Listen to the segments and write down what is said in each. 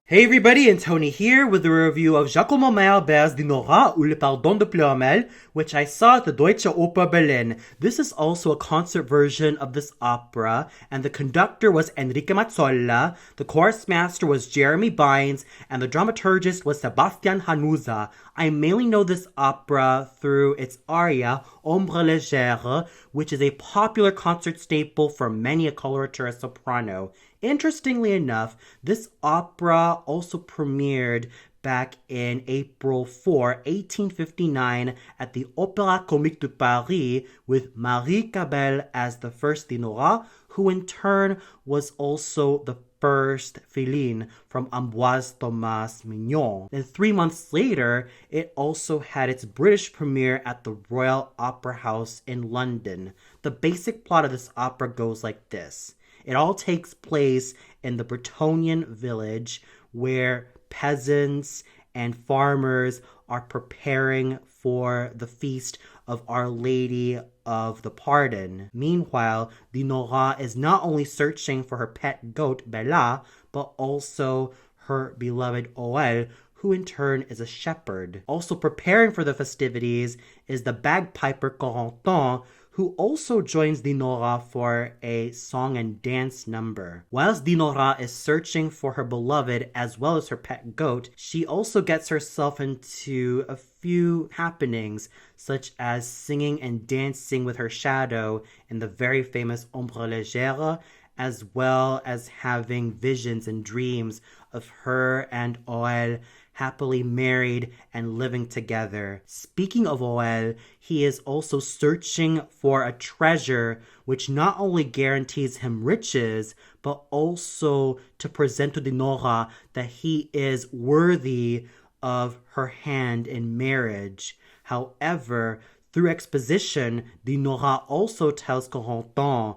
Hey everybody, and Tony here with a review of Giacomo Meyerbeer's Dinorah ou Le Pardon de Pleuramel, which I saw at the Deutsche Oper Berlin. This is also a concert version of this opera, and the conductor was Enrique Mazzolla, the chorus master was Jeremy Bynes, and the dramaturgist was Sebastian Hanuza. I mainly know this opera through its aria, Ombre Légère, which is a popular concert staple for many a coloratura soprano. Interestingly enough, this opera also premiered back in April 4, 1859 at the Opera Comique de Paris with Marie Cabelle as the first Dinorah, who in turn was also the first Féline from Ambroise Thomas Mignon. Then 3 months later, it also had its British premiere at the Royal Opera House in London. The basic plot of this opera goes like this. It all takes place in the Bretonian village where peasants and farmers are preparing for the feast of Our Lady of the Pardon. Meanwhile, Dinorah is not only searching for her pet goat Bella, but also her beloved Oel, who in turn is a shepherd. Also preparing for the festivities is the bagpiper Corentin, who also joins Dinorah for a song and dance number. Whilst Dinorah is searching for her beloved as well as her pet goat, she also gets herself into a few happenings, such as singing and dancing with her shadow in the very famous Ombre Légère, as well as having visions and dreams of her and Oel happily married and living together. Speaking of Oel, he is also searching for a treasure which not only guarantees him riches, but also to present to Dinorah that he is worthy of her hand in marriage. However, through exposition, Dinorah also tells Corentin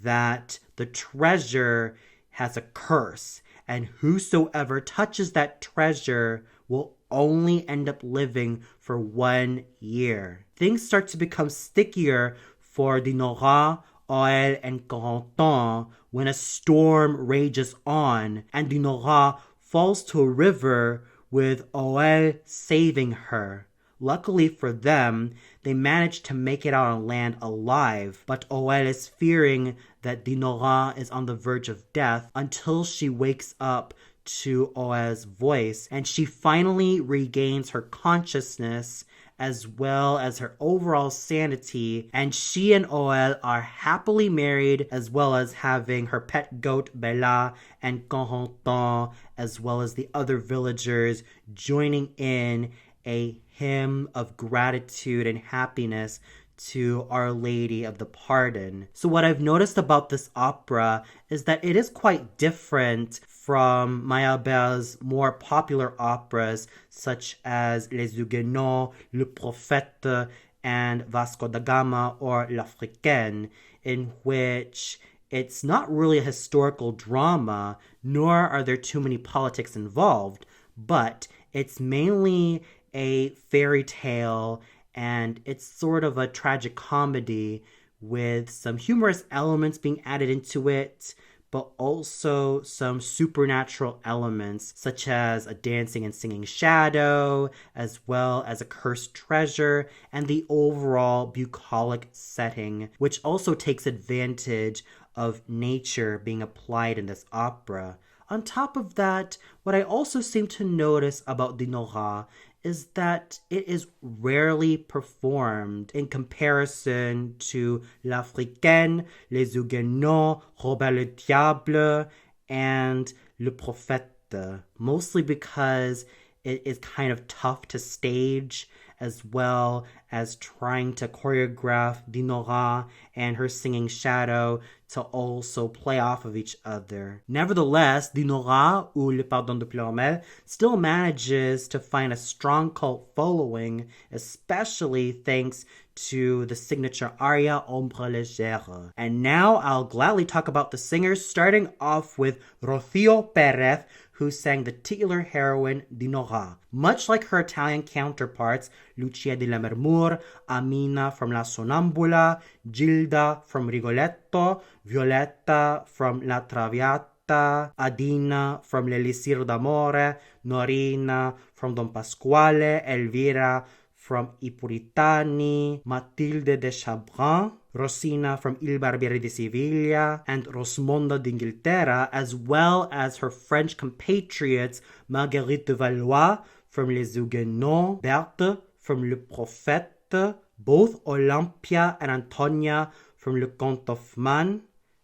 that the treasure has a curse, and whosoever touches that treasure will only end up living for 1 year. Things start to become stickier for Dinorah, Oel, and Corentin when a storm rages on, and Dinorah falls to a river with Oel saving her. Luckily for them, they manage to make it out on land alive, but Oel is fearing that Dinorah is on the verge of death until she wakes up to Oel's voice, and she finally regains her consciousness as well as her overall sanity, and she and Oel are happily married, as well as having her pet goat Bella and Corentin, as well as the other villagers joining in a hymn of gratitude and happiness to Our Lady of the Pardon. So what I've noticed about this opera is that it is quite different from Meyerbeer's more popular operas such as Les Huguenots, Le Prophète, and Vasco da Gama or L'Africaine, in which it's not really a historical drama, nor are there too many politics involved, but it's mainly a fairy tale, and it's sort of a tragic comedy with some humorous elements being added into it, but also some supernatural elements such as a dancing and singing shadow, as well as a cursed treasure, and the overall bucolic setting, which also takes advantage of nature being applied in this opera. On top of that, what I also seem to notice about Dinorah is that it is rarely performed in comparison to L'Africaine, Les Huguenots, Robert le Diable, and Le Prophète, mostly because it is kind of tough to stage, as well as trying to choreograph Dinorah and her singing shadow to also play off of each other. Nevertheless, Dinorah ou Le Pardon de Pleuramel still manages to find a strong cult following, especially thanks to the signature aria Ombre Légère. And now I'll gladly talk about the singers, starting off with Rafael Perez, who sang the titular heroine Dinorah. Much like her Italian counterparts, Lucia di Lammermoor, Amina from La Sonnambula, Gilda from Rigoletto, Violetta from La Traviata, Beata, Adina from L'Elisir d'Amore, Norina from Don Pasquale, Elvira from I Puritani, Matilde de Chabrun, Rosina from Il Barbiere di Siviglia, and Rosmonda d'Inghilterra, as well as her French compatriots Marguerite de Valois from Les Huguenots, Berthe from Le Prophète, both Olympia and Antonia from Le Comte of Man,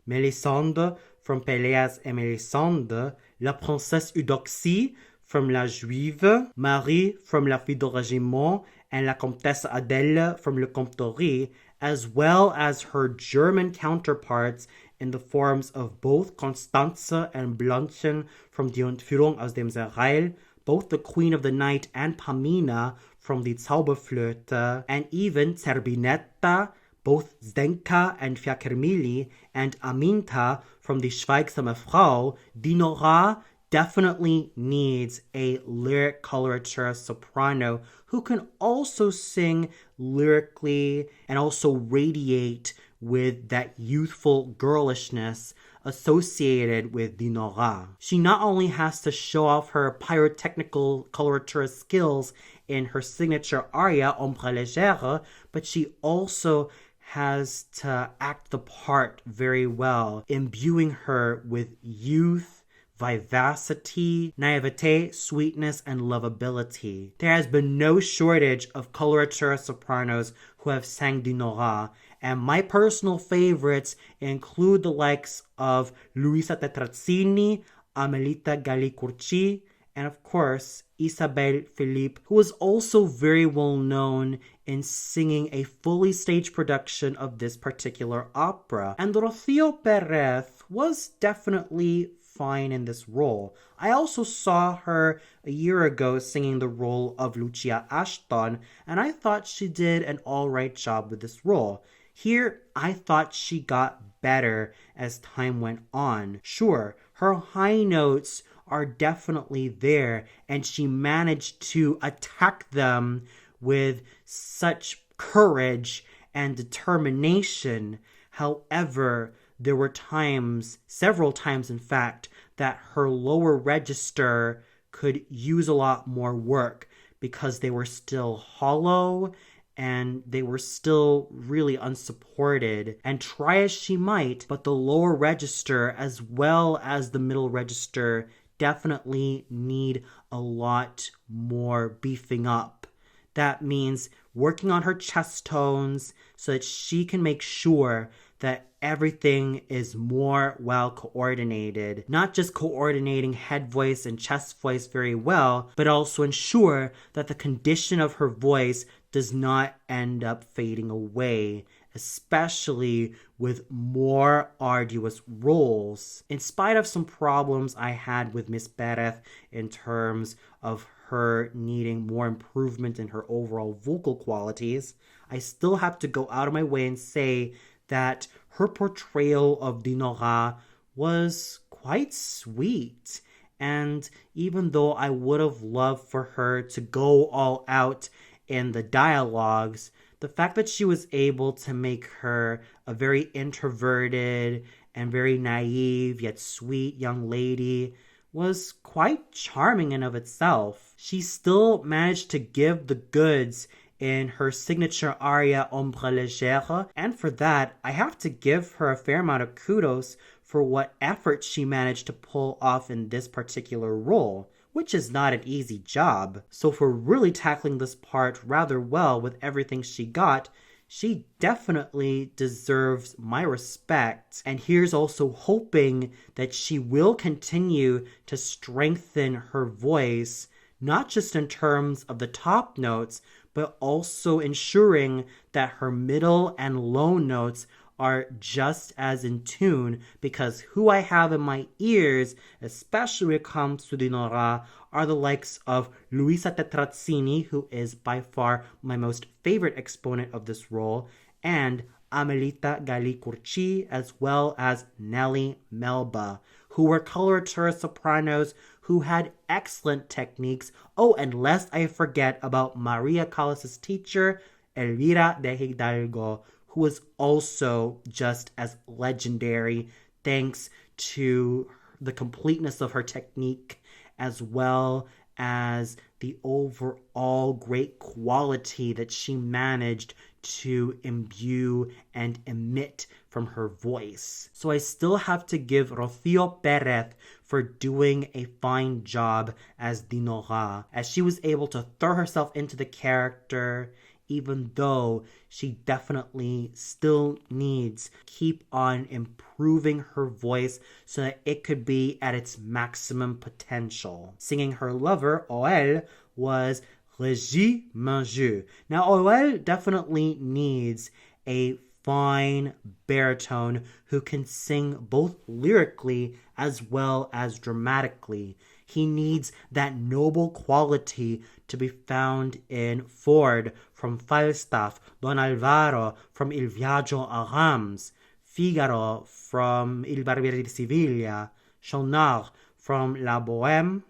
Mélisande from Péléas et Mélisande, La Princesse Eudoxie from La Juive, Marie from La Fille de Régiment, and La Comtesse Adèle from Le Comte d'Ory, as well as her German counterparts in the forms of both Constanze and Blanchen from Die Entführung aus dem Serail, both the Queen of the Night and Pamina from Die Zauberflöte, and even Zerbinetta, both Zdenka and Fiakermili, and Aminta from Die Schweigsame Frau. Dinorah definitely needs a lyric coloratura soprano who can also sing lyrically and also radiate with that youthful girlishness associated with Dinorah. She not only has to show off her pyrotechnical coloratura skills in her signature aria, Ombre Légère, but she also has to act the part very well, imbuing her with youth, vivacity, naivete, sweetness, and lovability. There has been no shortage of coloratura sopranos who have sang Dinorah, and my personal favorites include the likes of Luisa Tetrazzini, Amelita Galli-Curci, and of course, Isabelle Philippe, who is also very well known in singing a fully staged production of this particular opera. And Rafael Perez was definitely fine in this role. I also saw her a year ago singing the role of Lucia Ashton, and I thought she did an alright job with this role. Here, I thought she got better as time went on. Sure, her high notes are definitely there, and she managed to attack them with such courage and determination. However, there were times, several times in fact, that her lower register could use a lot more work because they were still hollow and they were still really unsupported. And try as she might, but the lower register as well as the middle register definitely need a lot more beefing up. That means working on her chest tones so that she can make sure that everything is more well coordinated. Not just coordinating head voice and chest voice very well, but also ensure that the condition of her voice does not end up fading away, especially with more arduous roles. In spite of some problems I had with Miss Perez in terms of her needing more improvement in her overall vocal qualities, I still have to go out of my way and say that her portrayal of Dinorah was quite sweet. And even though I would have loved for her to go all out in the dialogues, the fact that she was able to make her a very introverted and very naive yet sweet young lady was quite charming in of itself. She still managed to give the goods in her signature aria Ombre Légère, and for that, I have to give her a fair amount of kudos for what effort she managed to pull off in this particular role, which is not an easy job. So for really tackling this part rather well with everything she got, she definitely deserves my respect. And here's also hoping that she will continue to strengthen her voice, not just in terms of the top notes, but also ensuring that her middle and low notes are just as in tune, because who I have in my ears, especially when it comes to Dinorah, are the likes of Luisa Tetrazzini, who is by far my most favorite exponent of this role, and Amelita Galli-Curci, as well as Nelly Melba, who were coloratura sopranos who had excellent techniques. Oh, and lest I forget about Maria Callas' teacher, Elvira de Hidalgo, who was also just as legendary thanks to the completeness of her technique, as well as the overall great quality that she managed to imbue and emit from her voice. So I still have to give Rafael Perez for doing a fine job as Dinorah, as she was able to throw herself into the character, even though she definitely still needs to keep on improving her voice so that it could be at its maximum potential. Singing her lover, Oel, was Régis Mangeux. Now, Oel definitely needs a fine baritone who can sing both lyrically as well as dramatically. He needs that noble quality to be found in Ford from Falstaff, Don Alvaro from Il Viaggio a Reims, Figaro from Il Barbiere di Siviglia, Chaunard from La Bohème,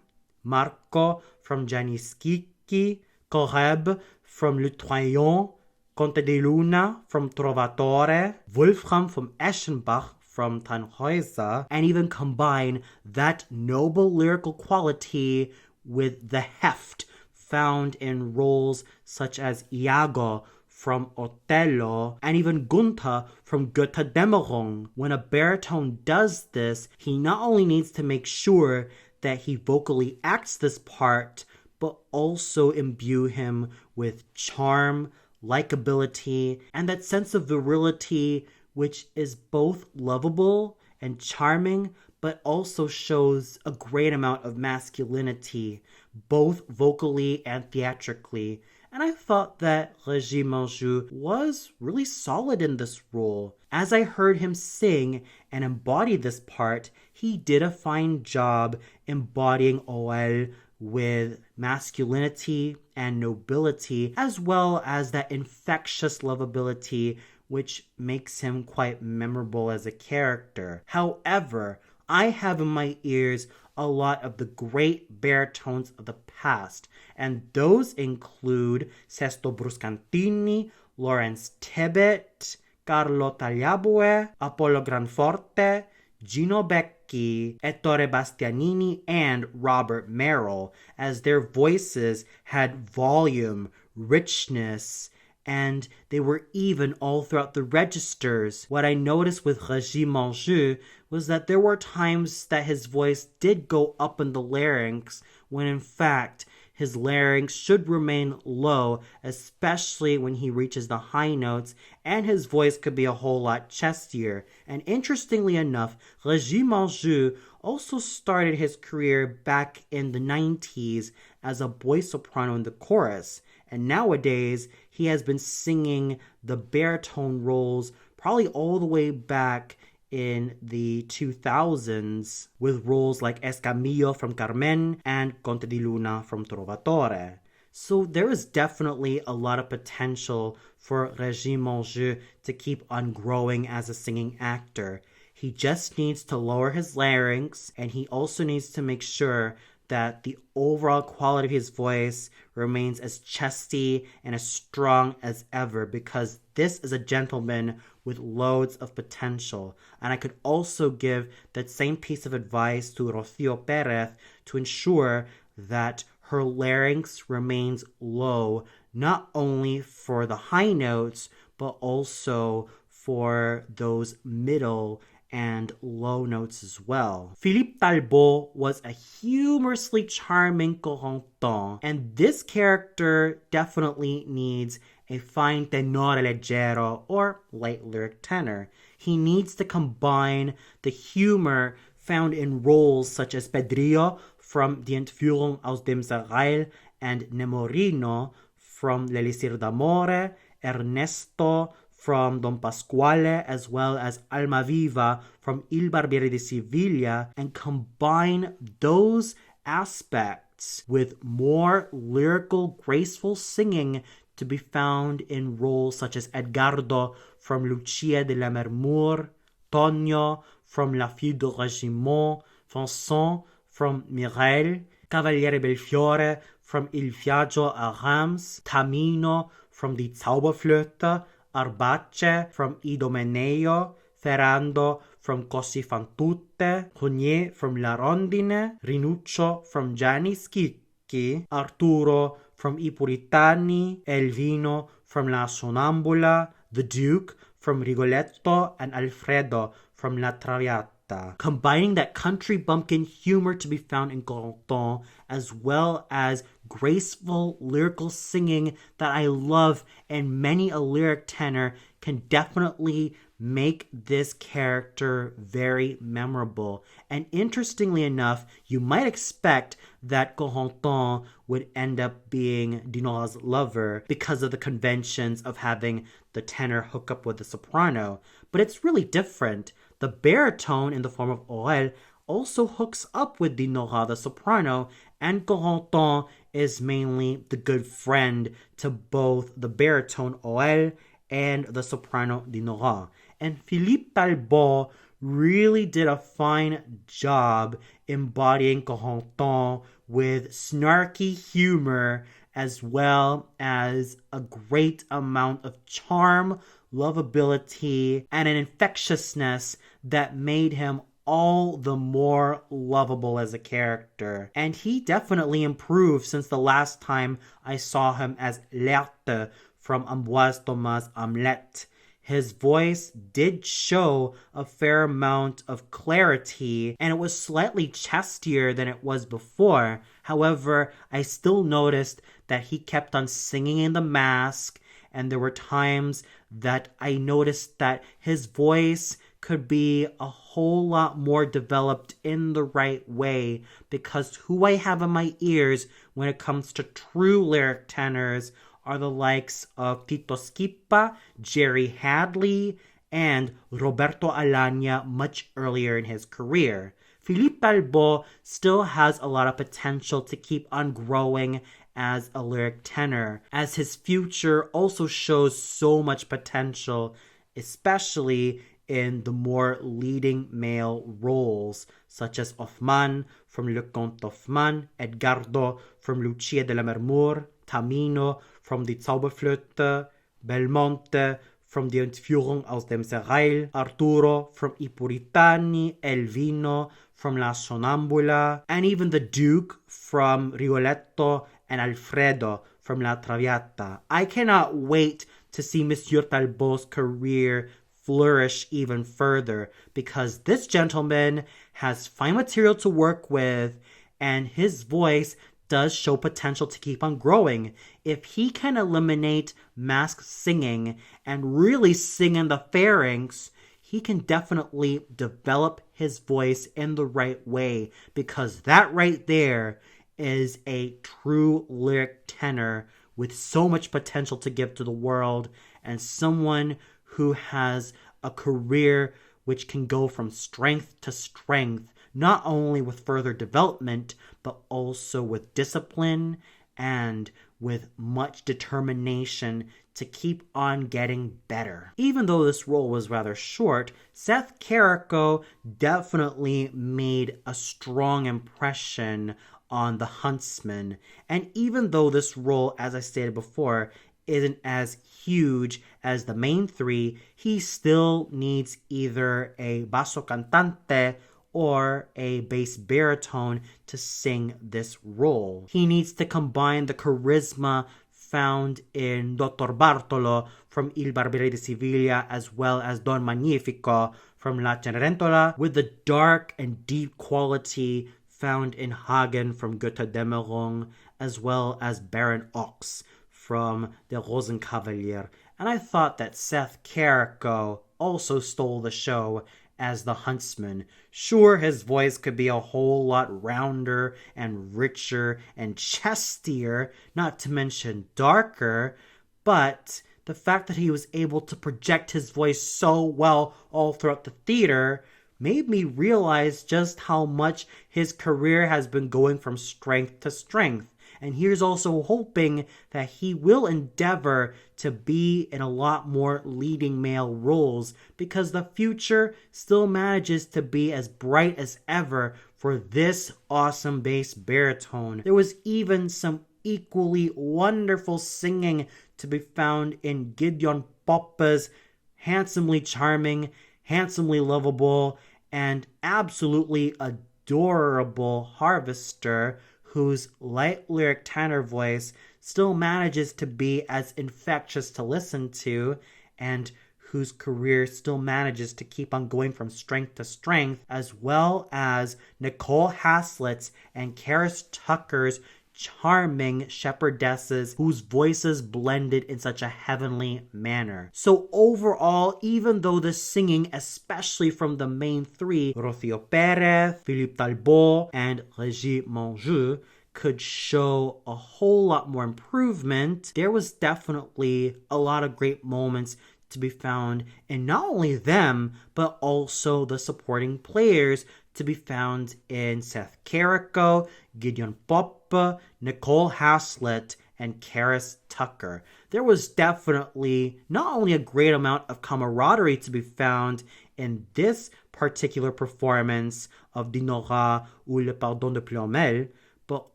Marco from Gianni Schicchi, Correb from Le Troyon, Conte di Luna from Trovatore, Wolfram from Eschenbach from Tannhäuser, and even combine that noble lyrical quality with the heft found in roles such as Iago from Otello, and even Gunther from Götterdämmerung. When a baritone does this, he not only needs to make sure that he vocally acts this part, but also imbue him with charm, likability, and that sense of virility, which is both lovable and charming, but also shows a great amount of masculinity, both vocally and theatrically. And I thought that Régis Mangeux was really solid in this role. As I heard him sing and embody this part, he did a fine job embodying Oel with masculinity and nobility, as well as that infectious lovability, which makes him quite memorable as a character. However, I have in my ears a lot of the great baritones of the past, and those include Sesto Bruscantini, Lawrence Tibbett, Carlo Tagliabue, Apollo Granforte, Gino Becchi, Ettore Bastianini, and Robert Merrill, as their voices had volume, richness, and they were even all throughout the registers. What I noticed with Régis Mangeux was that there were times that his voice did go up in the larynx, when in fact his larynx should remain low, especially when he reaches the high notes, and his voice could be a whole lot chestier. And interestingly enough, Régis Mangeux also started his career back in the 90s as a boy soprano in the chorus, and nowadays he has been singing the baritone roles probably all the way back in the 2000s with roles like Escamillo from Carmen and Conte di Luna from Trovatore. So there is definitely a lot of potential for Régis Mangeux to keep on growing as a singing actor. He just needs to lower his larynx, and he also needs to make sure that the overall quality of his voice remains as chesty and as strong as ever, because this is a gentleman with loads of potential. And I could also give that same piece of advice to Rafael Perez to ensure that her larynx remains low, not only for the high notes, but also for those middle and low notes as well. Philippe Talbot was a humorously charming Corentin, and this character definitely needs a fine tenore leggero or light lyric tenor. He needs to combine the humor found in roles such as Pedrillo from Die Entführung aus dem Serail and Nemorino from L'Elisir d'Amore, Ernesto from Don Pasquale, as well as Almaviva from Il Barbiere di Siviglia, and combine those aspects with more lyrical, graceful singing to be found in roles such as Edgardo from Lucia de Lammermoor, Tonio from La Fille de Regiment, Vincent from Mireille, Cavaliere Belfiore from Il Viaggio a Reims, Tamino from Die Zauberflöte, Arbace from Idomeneo, Ferrando from Così fan tutte, Rognier from La Rondine, Rinuccio from Gianni Schicchi, Arturo from I Puritani, Elvino from La Sonnambula, the Duke from Rigoletto, and Alfredo from La Traviata, combining that country bumpkin humor to be found in Corentin, as well as graceful lyrical singing that I love, and many a lyric tenor can definitely make this character very memorable. And interestingly enough, you might expect that Corentin would end up being Dinorah's lover because of the conventions of having the tenor hook up with the soprano. But it's really different. The baritone in the form of Aurel also hooks up with Dinorah the soprano, and Corentin is mainly the good friend to both the baritone Aurel and the soprano Dinorah. And Philippe Talbot really did a fine job embodying Corentin with snarky humor as well as a great amount of charm, lovability, and an infectiousness that made him all the more lovable as a character. And he definitely improved since the last time I saw him as Lerte from Ambroise Thomas' Hamlet. His voice did show a fair amount of clarity, and it was slightly chestier than it was before. However, I still noticed that he kept on singing in the mask, and there were times that I noticed that his voice could be a whole lot more developed in the right way, because who I have in my ears when it comes to true lyric tenors are the likes of Tito Schipa, Jerry Hadley, and Roberto Alagna much earlier in his career. Philippe Talbot still has a lot of potential to keep on growing as a lyric tenor, as his future also shows so much potential, especially in the more leading male roles, such as Hoffmann from Le Comte Hoffmann, Edgardo from Lucia de Lammermoor, Tamino from Die Zauberflöte, Belmonte from Die Entführung aus dem Serail, Arturo from I Puritani, Elvino from La Sonnambula, and even the Duke from Rigoletto and Alfredo from La Traviata. I cannot wait to see Monsieur Talbot's career flourish even further, because this gentleman has fine material to work with, and his voice does show potential to keep on growing. If he can eliminate mask singing and really sing in the pharynx, he can definitely develop his voice in the right way, because that right there is a true lyric tenor with so much potential to give to the world, and someone who has a career which can go from strength to strength, not only with further development, but also with discipline and with much determination to keep on getting better. Even though this role was rather short, Seth Carrico definitely made a strong impression on the Huntsman. And even though this role, as I stated before, isn't as huge as the main three, he still needs either a basso cantante or a bass baritone to sing this role. He needs to combine the charisma found in Dr. Bartolo from Il Barbiere di Siviglia, as well as Don Magnifico from La Cenerentola, with the dark and deep quality found in Hagen from Götterdämmerung, as well as Baron Ochs from Der Rosenkavalier. And I thought that Seth Carrico also stole the show as the Huntsman. Sure, his voice could be a whole lot rounder and richer and chestier, not to mention darker, but the fact that he was able to project his voice so well all throughout the theater made me realize just how much his career has been going from strength to strength. And here's also hoping that he will endeavor to be in a lot more leading male roles, because the future still manages to be as bright as ever for this awesome bass baritone. There was even some equally wonderful singing to be found in Gideon Poppa's handsomely charming handsomely lovable, and absolutely adorable harvester whose light lyric tenor voice still manages to be as infectious to listen to, and whose career still manages to keep on going from strength to strength, as well as Nicole Haslett's and Karis Tucker's charming shepherdesses whose voices blended in such a heavenly manner. So overall, even though the singing, especially from the main three, Rafael Perez, Philippe Talbot, and Régis Monjou, could show a whole lot more improvement, there was definitely a lot of great moments to be found in not only them, but also the supporting players to be found in Seth Carrico, Gideon Poppe, Nicole Haslett, and Karis Tucker. There was definitely not only a great amount of camaraderie to be found in this particular performance of Dinorah ou Le Pardon de Plomel, but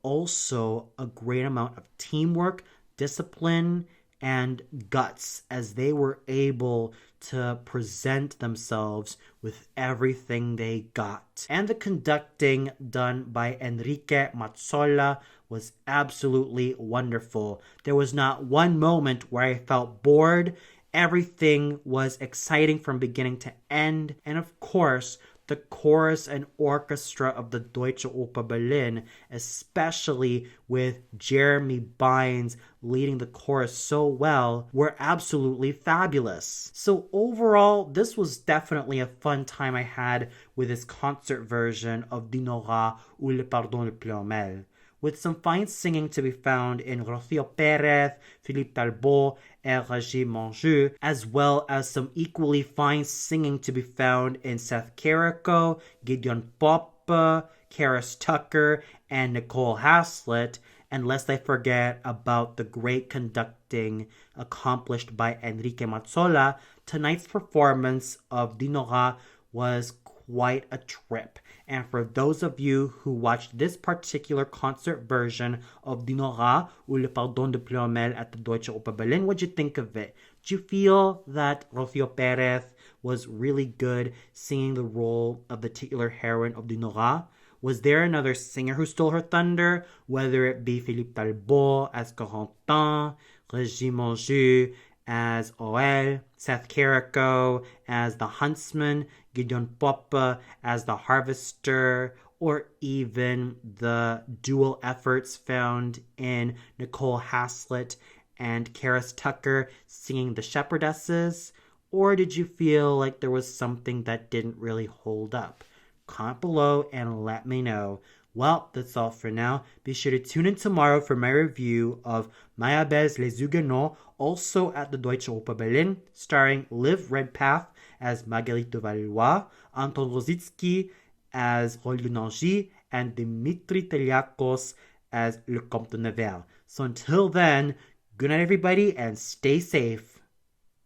also a great amount of teamwork, discipline, and guts as they were able to present themselves with everything they got. And the conducting done by Enrique Mazzola was absolutely wonderful. There was not one moment where I felt bored. Everything was exciting from beginning to end. And of course, the chorus and orchestra of the Deutsche Oper Berlin, especially with Jeremy Bynes leading the chorus so well, were absolutely fabulous. So overall, this was definitely a fun time I had with this concert version of Dinorah ou Le Pardon de Plomel, with some fine singing to be found in Rafael Perez, Philippe Talbot, and Régis Monjou, as well as some equally fine singing to be found in Seth Carrico, Gideon Poppe, Karis Tucker, and Nicole Haslett, and lest I forget about the great conducting accomplished by Enrique Mazzola. Tonight's performance of Dinorah was quite a trip. And for those of you who watched this particular concert version of Dinorah ou Le Pardon de Plomel at the Deutsche Oper Berlin, what'd you think of it? Did you feel that Rafael Perez was really good singing the role of the titular heroine of Dinorah? Was there another singer who stole her thunder? Whether it be Philippe Talbot as Corentin, Régis Monjou as Oel, Seth Carrico as the huntsman, Gideon Poppe as the harvester, or even the dual efforts found in Nicole Haslett and Karis Tucker singing the shepherdesses? Or did you feel like there was something that didn't really hold up? Comment below and let me know. Well, that's all for now. Be sure to tune in tomorrow for my review of Meyerbeer's Les Huguenots, also at the Deutsche Oper Berlin, starring Liv Redpath as Marguerite de Valois, Anton Rositsky as Rôle de Nangy, and Dimitri Teliakos as Le Comte de Nevers. So until then, good night everybody and stay safe.